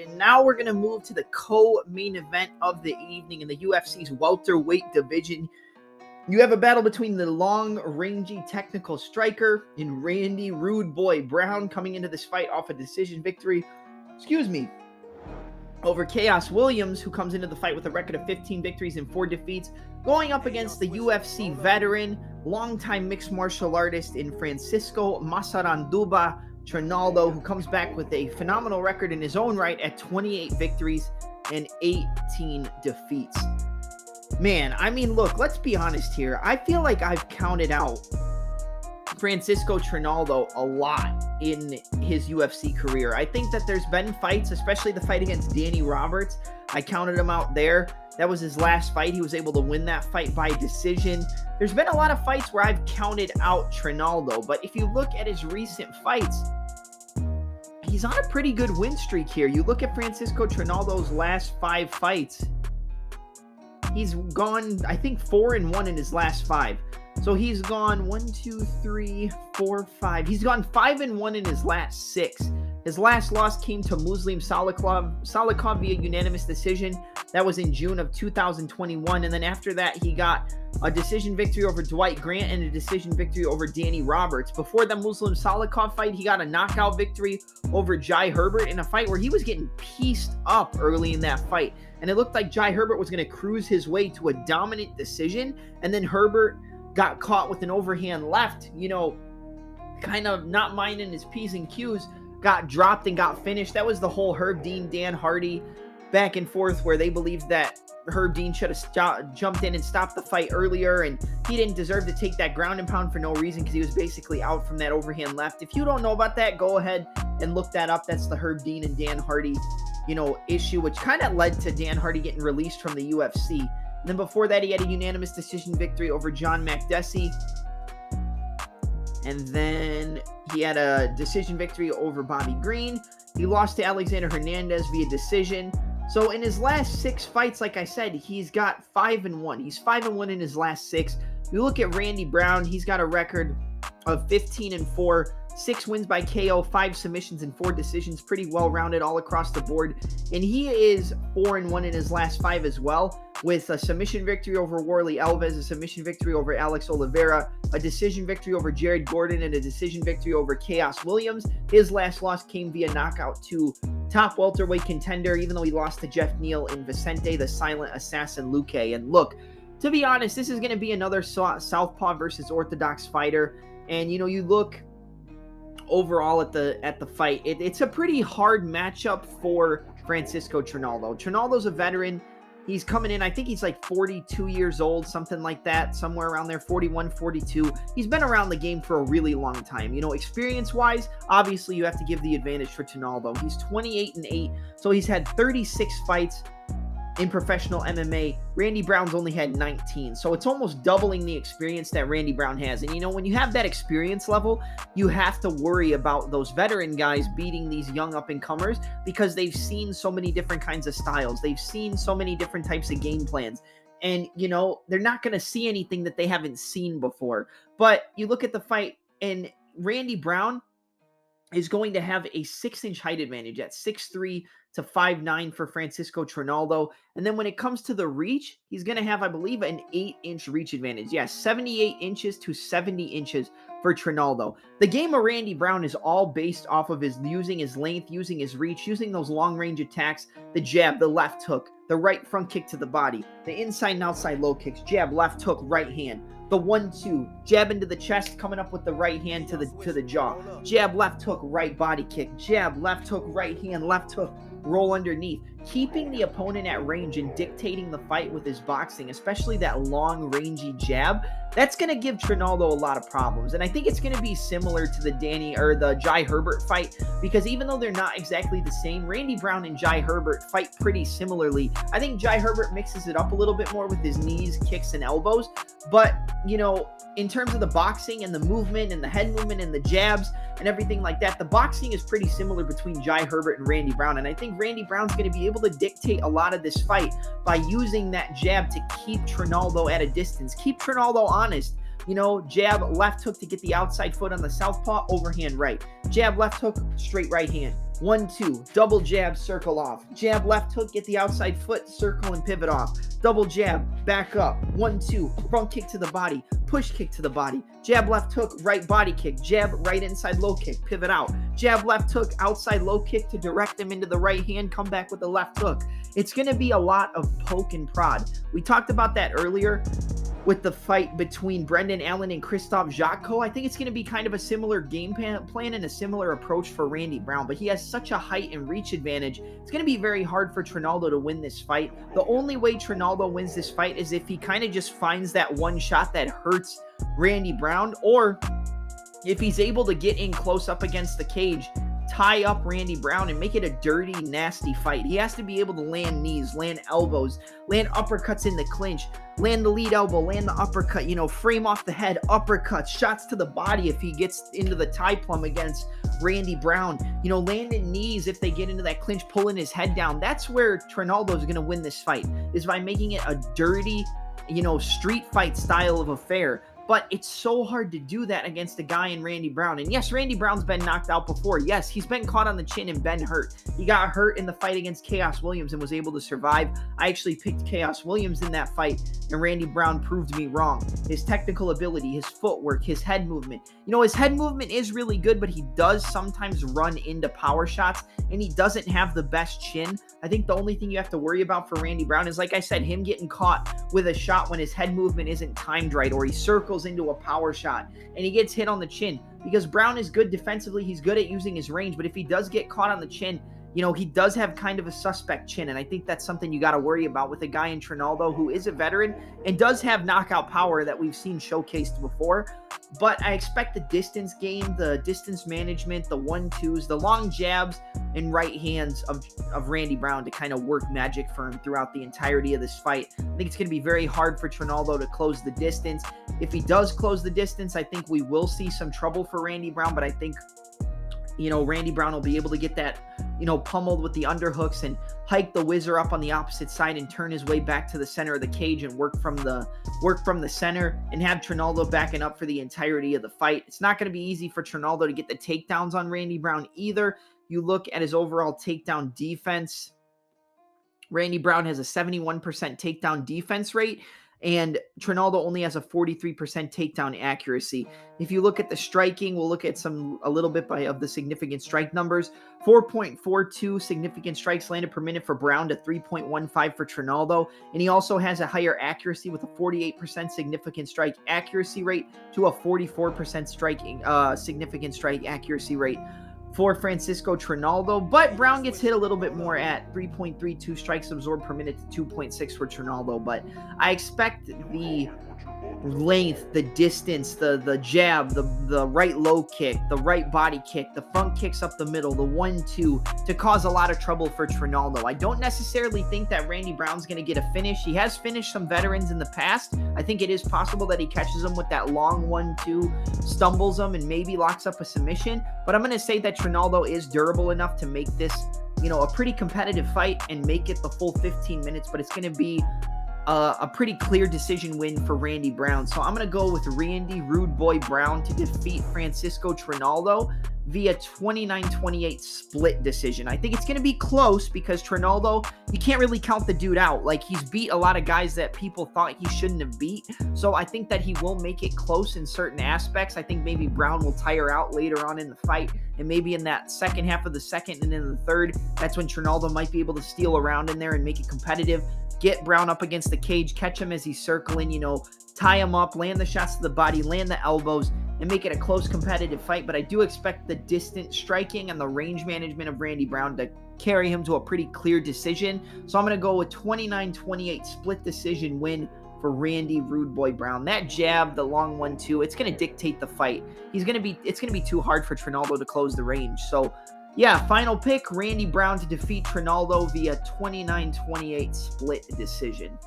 And now we're going to move to the co-main event of the evening in the UFC's welterweight division. You have a battle between the long, rangy, technical striker and Randy Rude Boy Brown coming into this fight off a decision victory. Over Chaos Williams, who comes into the fight with a record of 15 victories and 4 defeats, going up against the UFC veteran, longtime mixed martial artist in Francisco Masaranduba Trinaldo, who comes back with a phenomenal record in his own right at 28 victories and 18 defeats. Man, I mean, look, let's be honest here. I feel like I've counted out Francisco Trinaldo a lot in his UFC career. I think that there's been fights, especially the fight against Danny Roberts. I counted him out there. That was his last fight. He was able to win that fight by decision. There's been a lot of fights where I've counted out Trinaldo, but if you look at his recent fights, he's on a pretty good win streak here. You look at Francisco Trinaldo's last 5 fights. He's gone, I think, 4-1 in his last 5. So he's gone 1, 2, 3, 4, 5. He's gone 5-1 in his last 6. His last loss came to Muslim Salikov via unanimous decision. That was in June of 2021. And then after that, he got a decision victory over Dwight Grant and a decision victory over Danny Roberts. Before the Muslim Salikov fight, he got a knockout victory over Jai Herbert in a fight where he was getting pieced up early in that fight. And it looked like Jai Herbert was going to cruise his way to a dominant decision. And then Herbert got caught with an overhand left, kind of not minding his P's and Q's, got dropped and got finished. That was the whole Herb Dean, Dan Hardy back and forth where they believed that Herb Dean should have jumped in and stopped the fight earlier, and he didn't deserve to take that ground and pound for no reason because he was basically out from that overhand left. If you don't know about that, go ahead and look that up. That's the Herb Dean and Dan Hardy, issue, which kind of led to Dan Hardy getting released from the UFC. And then before that, he had a unanimous decision victory over John Makdessi. And then he had a decision victory over Bobby Green. He lost to Alexander Hernandez via decision. So in his last 6 fights, like I said, he's got 5-1. He's 5-1 in his last 6. You look at Randy Brown, he's got a record of 15-4, 6 wins by KO, 5 submissions, and 4 decisions. Pretty well-rounded all across the board. And he is 4-1 in his last 5 as well, with a submission victory over Warley Alves, a submission victory over Alex Oliveira, a decision victory over Jared Gordon, and a decision victory over Chaos Williams. His last loss came via knockout to top welterweight contender, even though he lost to Jeff Neal and Vicente, the silent assassin Luque. And look, to be honest, this is going to be another southpaw versus orthodox fighter. And, you look overall at the fight, it's a pretty hard matchup for Francisco Trinaldo. Trinaldo's a veteran. He's coming in, I think he's like 42 years old, something like that, somewhere around there, 41, 42. He's been around the game for a really long time. Experience-wise, obviously you have to give the advantage for Trinaldo. He's 28-8, so he's had 36 fights in professional MMA. Randy Brown's only had 19, so it's almost doubling the experience that Randy Brown has. And when you have that experience level, you have to worry about those veteran guys beating these young up-and-comers because they've seen so many different kinds of styles. They've seen so many different types of game plans. And, they're not going to see anything that they haven't seen before. But you look at the fight, and Randy Brown is going to have a 6-inch height advantage at 6'3" to 5'9" for Francisco Trinaldo. And then when it comes to the reach, he's going to have, I believe, an 8-inch reach advantage. Yeah, 78 inches to 70 inches for Trinaldo. The game of Randy Brown is all based off of using his length, using his reach, using those long-range attacks, the jab, the left hook, the right front kick to the body, the inside and outside low kicks, jab, left hook, right hand, the 1-2, jab into the chest, coming up with the right hand to the jaw, jab, left hook, right body kick, jab, left hook, right hand, left hook, roll underneath, keeping the opponent at range and dictating the fight with his boxing, especially that long rangy jab. That's going to give Trinaldo a lot of problems. And I think it's going to be similar to the Jai Herbert fight, because even though they're not exactly the same, Randy Brown and Jai Herbert fight pretty similarly. I think Jai Herbert mixes it up a little bit more with his knees, kicks, and elbows. But, in terms of the boxing and the movement and the head movement and the jabs and everything like that, the boxing is pretty similar between Jai Herbert and Randy Brown. And I think Randy Brown's going to be able to dictate a lot of this fight by using that jab to keep Trinaldo at a distance, keep Trinaldo honest. Jab, left hook to get the outside foot on the southpaw, overhand right. Jab, left hook, straight right hand. 1-2, double jab, circle off. Jab, left hook, get the outside foot, circle and pivot off. Double jab, back up. 1-2, front kick to the body, push kick to the body. Jab, left hook, right body kick. Jab, right inside low kick, pivot out. Jab, left hook, outside low kick to direct him into the right hand, come back with the left hook. It's going to be a lot of poke and prod. We talked about that earlier with the fight between Brendan Allen and Krzysztof Jotko. I think it's going to be kind of a similar game plan and a similar approach for Randy Brown, but he has such a height and reach advantage. It's going to be very hard for Trinaldo to win this fight. The only way Trinaldo wins this fight is if he kind of just finds that one shot that hurts Randy Brown, or if he's able to get in close up against the cage, tie up Randy Brown and make it a dirty, nasty fight. He has to be able to land knees, land elbows, land uppercuts in the clinch, land the lead elbow, land the uppercut, frame off the head, uppercuts, shots to the body if he gets into the tie plum against Randy Brown, landing knees if they get into that clinch, pulling his head down. That's where Trinaldo is going to win this fight, is by making it a dirty, street fight style of affair. But it's so hard to do that against a guy in Randy Brown. And yes, Randy Brown's been knocked out before. Yes, he's been caught on the chin and been hurt. He got hurt in the fight against Chaos Williams and was able to survive. I actually picked Chaos Williams in that fight, and Randy Brown proved me wrong. His technical ability, his footwork, his head movement. His head movement is really good, but he does sometimes run into power shots, and he doesn't have the best chin. I think the only thing you have to worry about for Randy Brown is, like I said, him getting caught with a shot when his head movement isn't timed right, or he circles into a power shot and he gets hit on the chin. Because Brown is good defensively, he's good at using his range, but if he does get caught on the chin, he does have kind of a suspect chin, and I think that's something you got to worry about with a guy in Trinaldo who is a veteran and does have knockout power that we've seen showcased before. But I expect the distance game, the distance management, the 1-2s, the long jabs and right hands of Randy Brown to kind of work magic for him throughout the entirety of this fight. I think it's going to be very hard for Trinaldo to close the distance. If he does close the distance, I think we will see some trouble for Randy Brown, but I think Randy Brown will be able to get that, pummeled with the underhooks and hike the whizzer up on the opposite side and turn his way back to the center of the cage and work from the center and have Trinaldo backing up for the entirety of the fight. It's not going to be easy for Trinaldo to get the takedowns on Randy Brown either. You look at his overall takedown defense. Randy Brown has a 71% takedown defense rate, and Trinaldo only has a 43% takedown accuracy. If you look at the striking, we'll look at a little bit of the significant strike numbers. 4.42 significant strikes landed per minute for Brown to 3.15 for Trinaldo. And he also has a higher accuracy with a 48% significant strike accuracy rate to a 44% significant strike accuracy rate for Francisco Trinaldo, but Brown gets hit a little bit more at 3.32 strikes absorbed per minute to 2.6 for Trinaldo. But I expect the length, the distance, the jab, the right low kick, the right body kick, the front kicks up the middle, the 1-2 to cause a lot of trouble for Trinaldo. I don't necessarily think that Randy Brown's going to get a finish. He has finished some veterans in the past. I think it is possible that he catches him with that long 1-2, stumbles him, and maybe locks up a submission. But I'm going to say that Trinaldo is durable enough to make this, a pretty competitive fight and make it the full 15 minutes, but it's going to be a pretty clear decision win for Randy Brown. So I'm going to go with Randy Rude Boy Brown to defeat Francisco Trinaldo via 29-28 split decision. I think it's going to be close because Trinaldo, you can't really count the dude out. Like, he's beat a lot of guys that people thought he shouldn't have beat. So I think that he will make it close in certain aspects. I think maybe Brown will tire out later on in the fight, and maybe in that second half of the second and in the third, that's when Trinaldo might be able to steal around in there and make it competitive. Get Brown up against the cage, catch him as he's circling, tie him up, land the shots to the body, land the elbows, and make it a close competitive fight. But I do expect the distant striking and the range management of Randy Brown to carry him to a pretty clear decision. So I'm going to go with 29-28 split decision win for Randy Rude Boy Brown. That jab, the long 1-2, it's going to dictate the fight. It's going to be too hard for Trinaldo to close the range. So yeah, final pick, Randy Brown to defeat Trinaldo via 29-28 split decision.